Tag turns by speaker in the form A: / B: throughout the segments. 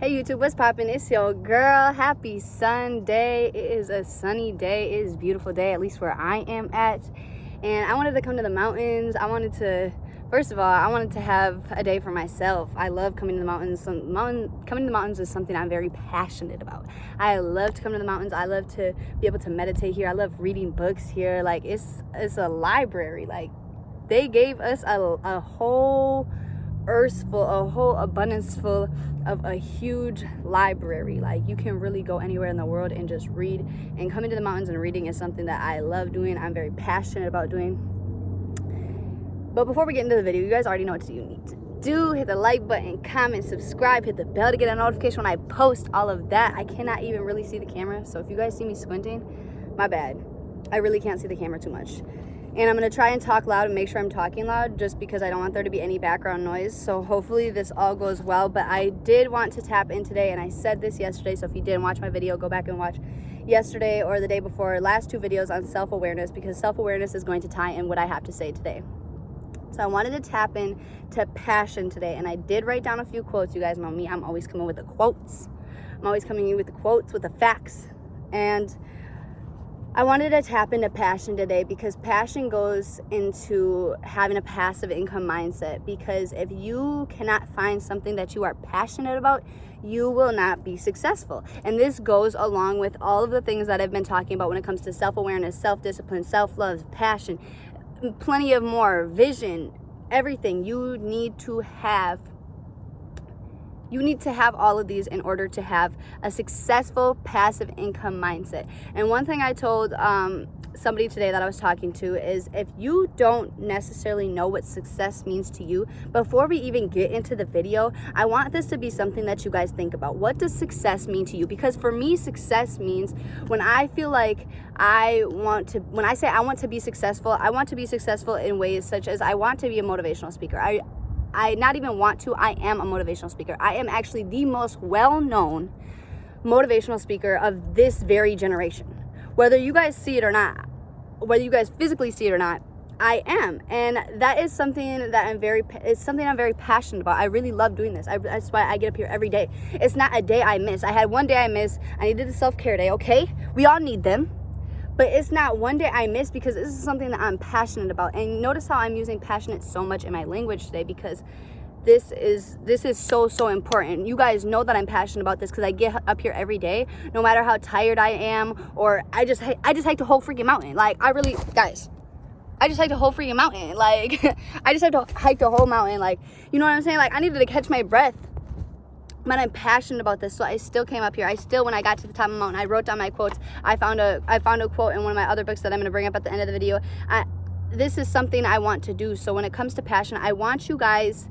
A: Hey YouTube, what's poppin'? It's your girl. Happy Sunday. It is a sunny day. It is a beautiful day, at least where I am at. And I wanted to come to the mountains. First of all, I wanted to have a day for myself. I love coming to the mountains. Coming to the mountains is something I'm very passionate about. I love to come to the mountains. I love to be able to meditate here. I love reading books here. Like, it's a library. Like, they gave us a whole earth full, a whole abundance full of a huge library. Like, you can really go anywhere in the world and just read. And coming to the mountains and reading is something that I love doing. I'm very passionate about doing. But before we get into the video, you guys already know what you need to do. Hit the like button, comment, subscribe, hit the bell to get a notification when I post, all of that. I cannot even really see the camera, so if you guys see me squinting, my bad. I really can't see the camera too much. And I'm going to try and talk loud and make sure I'm talking loud, just because I don't want there to be any background noise. So hopefully this all goes well. But I did want to tap in today, and I said this yesterday, so if you didn't watch my video, go back and watch yesterday or the day before, last two videos on self-awareness, because self-awareness is going to tie in what I have to say today. So I wanted to tap in to passion today, and I did write down a few quotes. You guys know me, I'm always coming with the quotes. I'm always coming in with the quotes, with the facts. And I wanted to tap into passion today because passion goes into having a passive income mindset. Because if you cannot find something that you are passionate about, you will not be successful. And this goes along with all of the things that I've been talking about when it comes to self-awareness, self-discipline, self-love, passion, plenty of more, vision, everything. You need to have all of these in order to have a successful passive income mindset. And one thing I told somebody today that I was talking to is, if you don't necessarily know what success means to you, before we even get into the video, I want this to be something that you guys think about. What does success mean to you? Because for me, success means when I feel like when I say I want to be successful, I want to be successful in ways such as I want to be a motivational speaker. I not even want to, I am a motivational speaker. I am actually the most well-known motivational speaker of this very generation. Whether you guys see it or not, whether you guys physically see it or not, I am. And that is something that I'm very passionate about. I really love doing this. That's why I get up here every day. It's not a day I miss. I had one day I missed. I needed a self-care day, okay? We all need them. But it's not one day I miss, because this is something that I'm passionate about. And notice how I'm using passionate so much in my language today, because this is so important. You guys know that I'm passionate about this because I get up here every day, no matter how tired I am, or I just hike the whole freaking mountain. Like, I just hiked the whole freaking mountain. Like, I just have to hike the whole mountain. Like, you know what I'm saying? Like, I needed to catch my breath. But I'm passionate about this, so I still came up here. When I got to the top of the mountain, I wrote down my quotes. I found a quote in one of my other books that I'm going to bring up at the end of the video. This is something I want to do. So when it comes to passion, I want you guys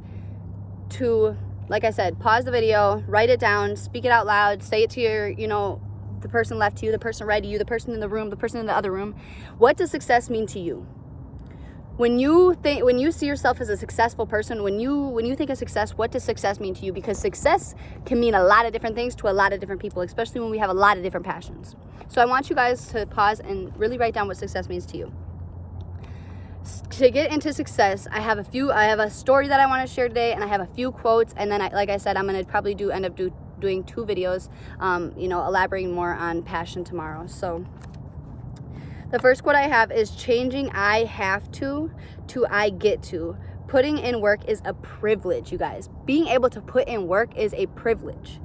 A: to, like I said, pause the video, write it down, speak it out loud, say it to your, the person left to you, the person right to you, the person in the room, the person in the other room. What does success mean to you? When you see yourself as a successful person, when you think of success, what does success mean to you? Because success can mean a lot of different things to a lot of different people, especially when we have a lot of different passions. So I want you guys to pause and really write down what success means to you. To get into success, I have a story that I want to share today, and I have a few quotes, and then like I said, I'm going to probably end up doing 2 videos, elaborating more on passion tomorrow. So the first quote I have is, changing I have to I get to. Putting in work is a privilege, you guys. Being able to put in work is a privilege.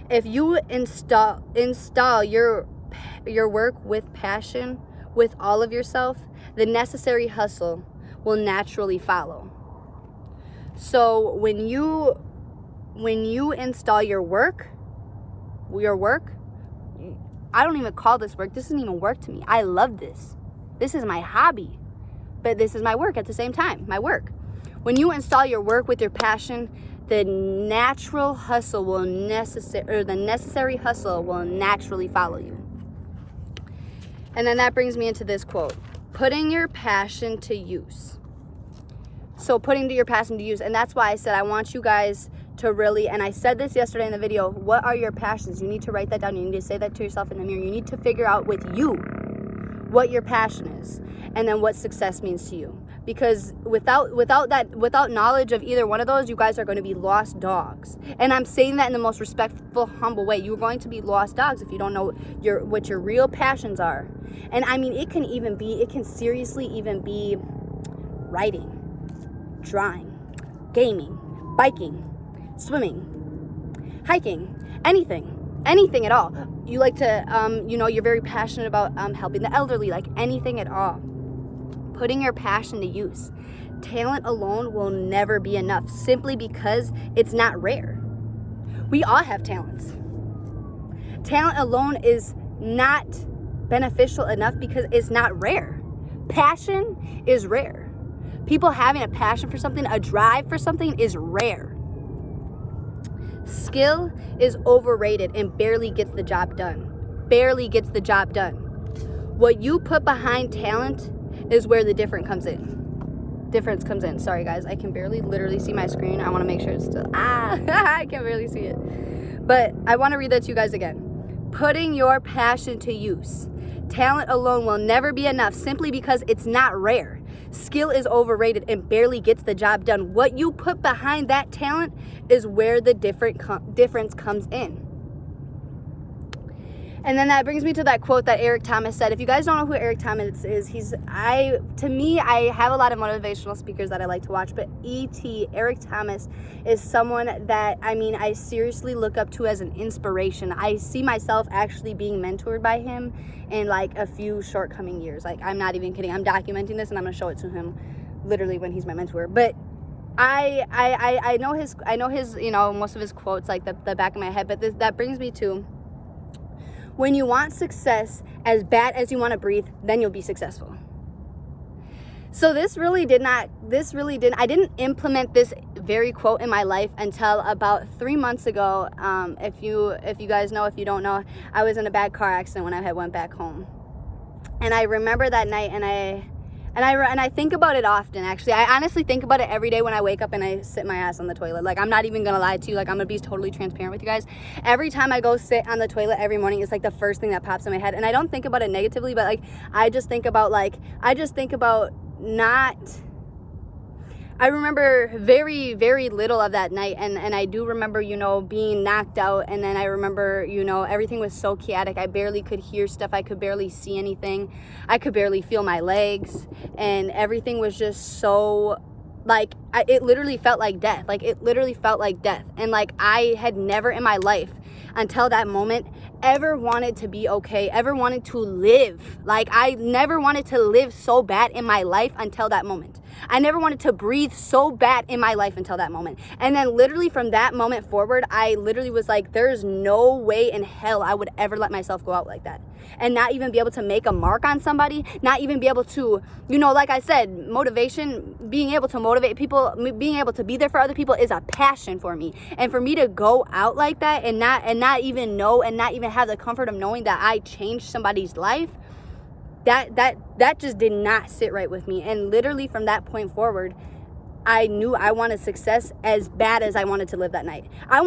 A: If you install your work with passion, with all of yourself, the necessary hustle will naturally follow. So when you install your work, I don't even call this work. This isn't even work to me. I love this. This is my hobby. But this is my work at the same time, my work. When you install your work with your passion, the necessary hustle will naturally follow you. And then that brings me into this quote, putting your passion to use. So putting your passion to use. And that's why I said I want you guys to really, and I said this yesterday in the video, what are your passions? You need to write that down. You need to say that to yourself in the mirror. You need to figure out with you what your passion is, and then what success means to you. because without knowledge of either one of those, you guys are going to be lost dogs. And I'm saying that in the most respectful, humble way. You're going to be lost dogs if you don't know what your real passions are. And I mean, it can seriously even be writing, drawing, gaming, biking, swimming, hiking, anything at all. You like to, you're very passionate about helping the elderly, like anything at all. Putting your passion to use. Talent alone will never be enough, simply because it's not rare. We all have talents. Talent alone is not beneficial enough because it's not rare. Passion is rare. People having a passion for something, a drive for something, is rare. Skill is overrated and barely gets the job done. Barely gets the job done. What you put behind talent is where the difference comes in. Sorry guys, I can barely literally see my screen. I want to make sure it's still, I can barely see it. But I want to read that to you guys again. Putting your passion to use. Talent alone will never be enough, simply because it's not rare. Skill is overrated and barely gets the job done. What you put behind that talent is where the difference comes in. And then that brings me to that quote that Eric Thomas said. If you guys don't know who Eric Thomas is, I have a lot of motivational speakers that I like to watch, but Eric Thomas is someone that, I seriously look up to as an inspiration. I see myself actually being mentored by him in like a few shortcoming years. Like, I'm not even kidding. I'm documenting this and I'm going to show it to him literally when he's my mentor. But I know his, most of his quotes, like the back of my head. But that brings me to, when you want success as bad as you want to breathe, then you'll be successful. So I didn't implement this very quote in my life until about 3 months ago. If you guys know, if you don't know, I was in a bad car accident when I had went back home. And I remember that night, and I think about it often, actually. I honestly think about it every day when I wake up and I sit my ass on the toilet. Like, I'm not even going to lie to you. Like, I'm going to be totally transparent with you guys. Every time I go sit on the toilet every morning, it's like the first thing that pops in my head. And I don't think about it negatively, but like, I remember very, very little of that night. And I do remember, being knocked out. And then I remember, everything was so chaotic. I barely could hear stuff. I could barely see anything. I could barely feel my legs. And everything was just so, like, it literally felt like death. Like, it literally felt like death. And like, I had never in my life until that moment ever wanted to be okay, ever wanted to live. Like, I never wanted to live so bad in my life until that moment. I never wanted to breathe so bad in my life until that moment. And then literally from that moment forward, I literally was like, there's no way in hell I would ever let myself go out like that. And not even be able to make a mark on somebody, not even be able to, like I said, motivation, being able to motivate people, being able to be there for other people is a passion for me. And for me to go out like that and not even know, and not even have the comfort of knowing that I changed somebody's life, that just did not sit right with me. And literally from that point forward, I knew I wanted success as bad as I wanted to live that night. I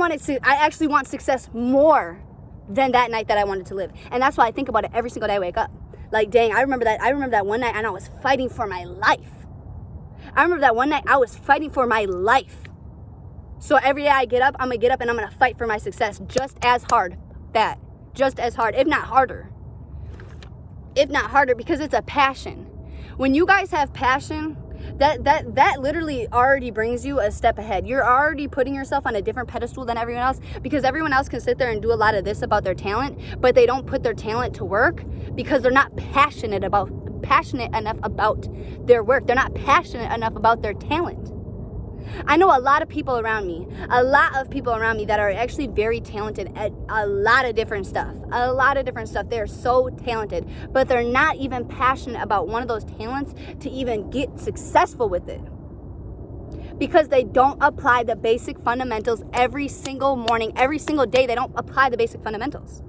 A: actually want success more than that night that I wanted to live. And that's why I think about it every single day I wake up. Like, dang, I remember that one night, and I was fighting for my life. I remember that one night I was fighting for my life. So every day I get up, I'm going to get up and I'm going to fight for my success just as hard, if not harder. Because it's a passion. When you guys have passion, that literally already brings you a step ahead. You're already putting yourself on a different pedestal than everyone else, because everyone else can sit there and do a lot of this about their talent, but they don't put their talent to work because they're not passionate enough about their work. They're not passionate enough about their talent. I know a lot of people around me that are actually very talented at a lot of different stuff. They're so talented, but they're not even passionate about one of those talents to even get successful with it, because they don't apply the basic fundamentals every single morning, every single day. They don't apply the basic fundamentals.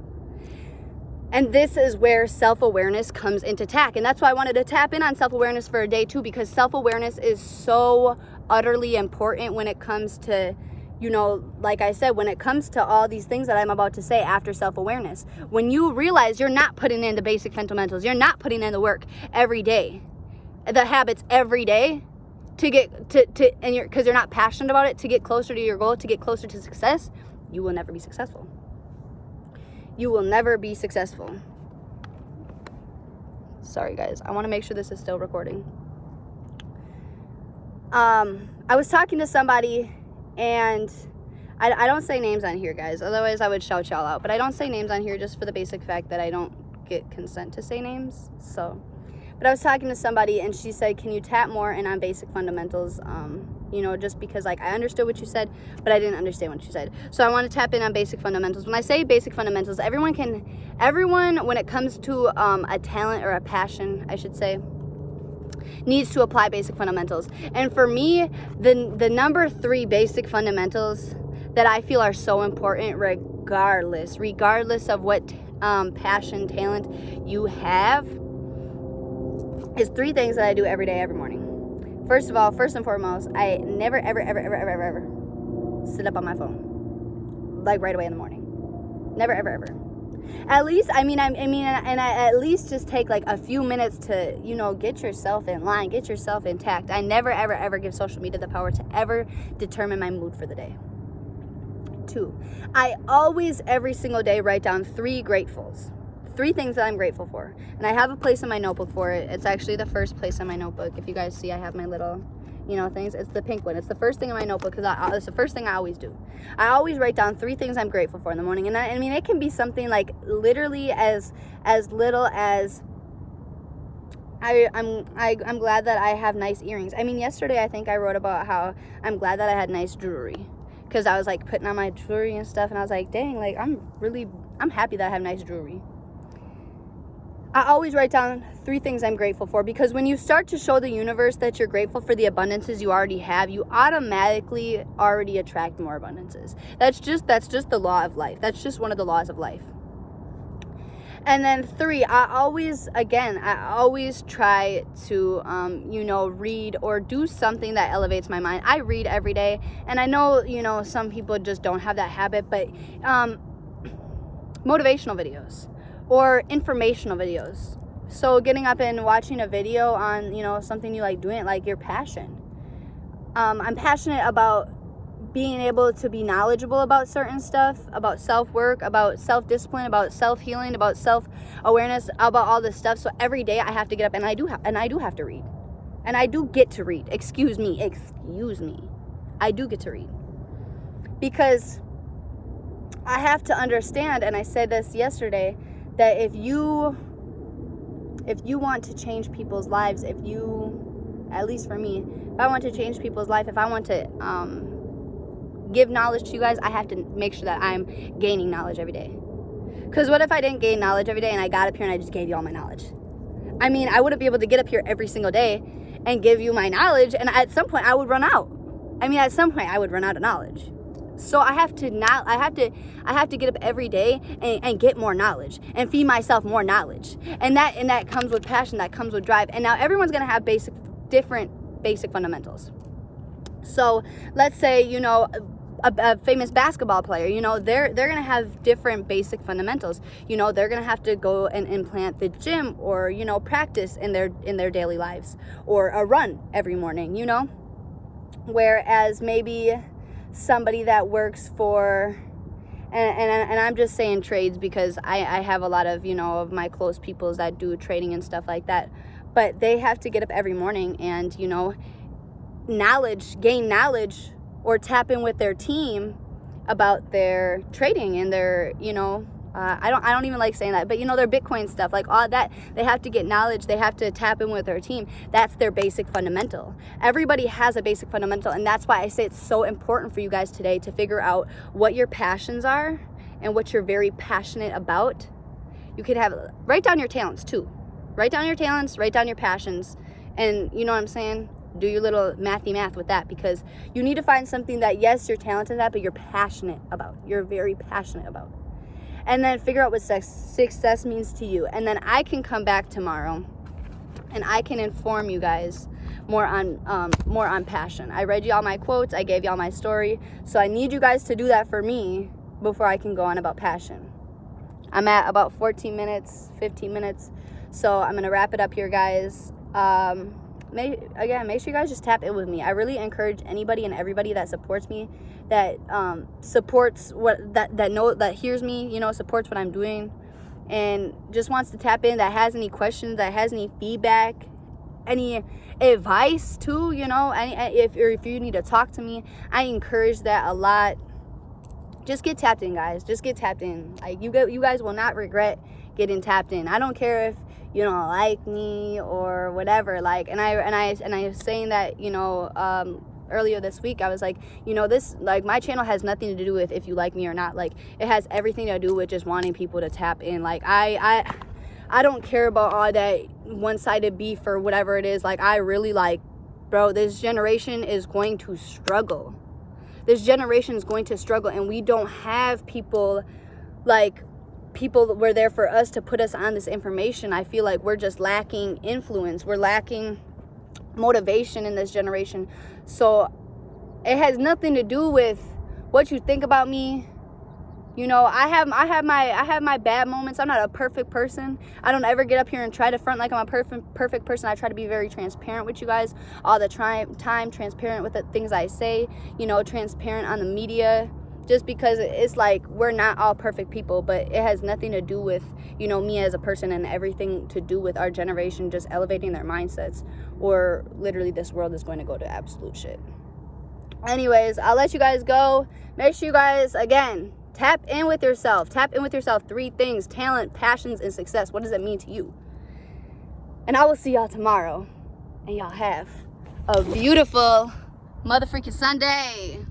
A: And this is where self-awareness comes into attack. And that's why I wanted to tap in on self-awareness for a day too, because self-awareness is so utterly important when it comes to, like I said, when it comes to all these things that I'm about to say after self-awareness. When you realize you're not putting in the basic fundamentals, you're not putting in the work every day, the habits every day to get to and you're, because you're not passionate about it, to get closer to your goal, to get closer to success, you will never be successful. You will never be successful. Sorry guys, I want to make sure this is still recording. I was talking to somebody, and I don't say names on here, guys, otherwise I would shout y'all out, but I don't say names on here just for the basic fact that I don't get consent to say names. So, but I was talking to somebody, and she said, can you tap more in on basic fundamentals? You know, just because, like, I understood what you said, but I didn't understand what you said. So I want to tap in on basic fundamentals. When I say basic fundamentals, everyone, when it comes to a talent or a passion, I should say, needs to apply basic fundamentals. And for me, the number 3 basic fundamentals that I feel are so important, regardless of what passion, talent you have, is 3 things that I do every day, every morning. First and foremost, I never, ever sit up on my phone, like, right away in the morning. Never, ever. At least, I at least just take, like, a few minutes to, you know, get yourself in line, get yourself intact. I never, ever give social media the power to ever determine my mood for the day. 2, I always, every single day, write down 3 gratefuls. 3 things that I'm grateful for. And I have a place in my notebook for it. It's actually the first place in my notebook. If you guys see, I have my little, you know, things. It's the pink one. It's the first thing in my notebook, because it's the first thing I always do. I always write down 3 things I'm grateful for in the morning. And I mean, it can be something like literally as little as I'm glad that I have nice earrings. I mean, yesterday I think I wrote about how I'm glad that I had nice jewelry, because I was, like, putting on my jewelry and stuff, and I was like, dang, like, I'm happy that I have nice jewelry. I always write down 3 things I'm grateful for, because when you start to show the universe that you're grateful for the abundances you already have, you automatically already attract more abundances. That's just the law of life. That's just one of the laws of life. And then 3, I always try to, you know, read or do something that elevates my mind. I read every day, and I know, you know, some people just don't have that habit, but motivational videos or informational videos. So getting up and watching a video on, you know, something you like doing, like your passion. I'm passionate about being able to be knowledgeable about certain stuff, about self-work, about self-discipline, about self-healing, about self-awareness, about all this stuff. So every day I have to get up, and I do have to read. And I do get to read. Excuse me. I do get to read. Because I have to understand, and I said this yesterday, that if you want to change people's lives, at least for me, if I want to change people's life, if I want to give knowledge to you guys, I have to make sure that I'm gaining knowledge every day. Because what if I didn't gain knowledge every day, and I got up here and I just gave you all my knowledge? I mean, I wouldn't be able to get up here every single day and give you my knowledge, and at some point I would run out. At some point I would run out of knowledge. So I have to get up every day and get more knowledge and feed myself more knowledge. And that comes with passion, that comes with drive. And now everyone's gonna have different basic fundamentals. So let's say, you know, a famous basketball player, you know, they're gonna have different basic fundamentals. You know, they're gonna have to go and implant the gym, or, you know, practice in their daily lives, or a run every morning, you know. Whereas maybe somebody that works for, and I'm just saying trades, because I have a lot of, you know, of my close peoples that do trading and stuff like that, but they have to get up every morning and, you know, gain knowledge, or tap in with their team about their trading and their, you know, I don't even like saying that, but, you know, their Bitcoin stuff, like all that. They have to get knowledge. They have to tap in with their team. That's their basic fundamental. Everybody has a basic fundamental, and that's why I say it's so important for you guys today to figure out what your passions are and what you're very passionate about. You could write down your talents too. Write down your talents, write down your passions, and you know what I'm saying? Do your little math with that, because you need to find something that, yes, you're talented at, but you're passionate about. You're very passionate about. And then figure out what success means to you. And then I can come back tomorrow and I can inform you guys more on passion. I read you all my quotes. I gave you all my story. So I need you guys to do that for me before I can go on about passion. I'm at about 15 minutes. So I'm going to wrap it up here, guys. make sure you guys just tap in with me. I really encourage anybody and everybody that supports me, that supports that hears me, supports what I'm doing, and just wants to tap in, that has any questions, that has any feedback, any advice too, if you need to talk to me. I encourage that a lot. Just get tapped in, guys. Just get tapped in. Like, you guys will not regret getting tapped in. I don't care if you don't like me or whatever. Like, and I was saying that, earlier this week, I was like, this, like, my channel has nothing to do with if you like me or not. Like, it has everything to do with just wanting people to tap in. Like, I don't care about all that one-sided beef or whatever it is. Like, I really, like, bro, this generation is going to struggle. This generation is going to struggle, and we don't have people were there for us to put us on this information. I feel like we're just lacking influence. We're lacking motivation in this generation. So it has nothing to do with what you think about me. I have my bad moments. I'm not a perfect person. I don't ever get up here and try to front like I'm a perfect person. I try to be very transparent with you guys all the time, transparent with the things I say, transparent on the media, just because it's like we're not all perfect people, but it has nothing to do with, me as a person, and everything to do with our generation just elevating their mindsets, or literally this world is going to go to absolute shit. Anyways, I'll let you guys go. Make sure you guys, again, tap in with yourself. Tap in with yourself. 3 things: talent, passions, and success. What does it mean to you? And I will see y'all tomorrow. And y'all have a beautiful motherfucking Sunday.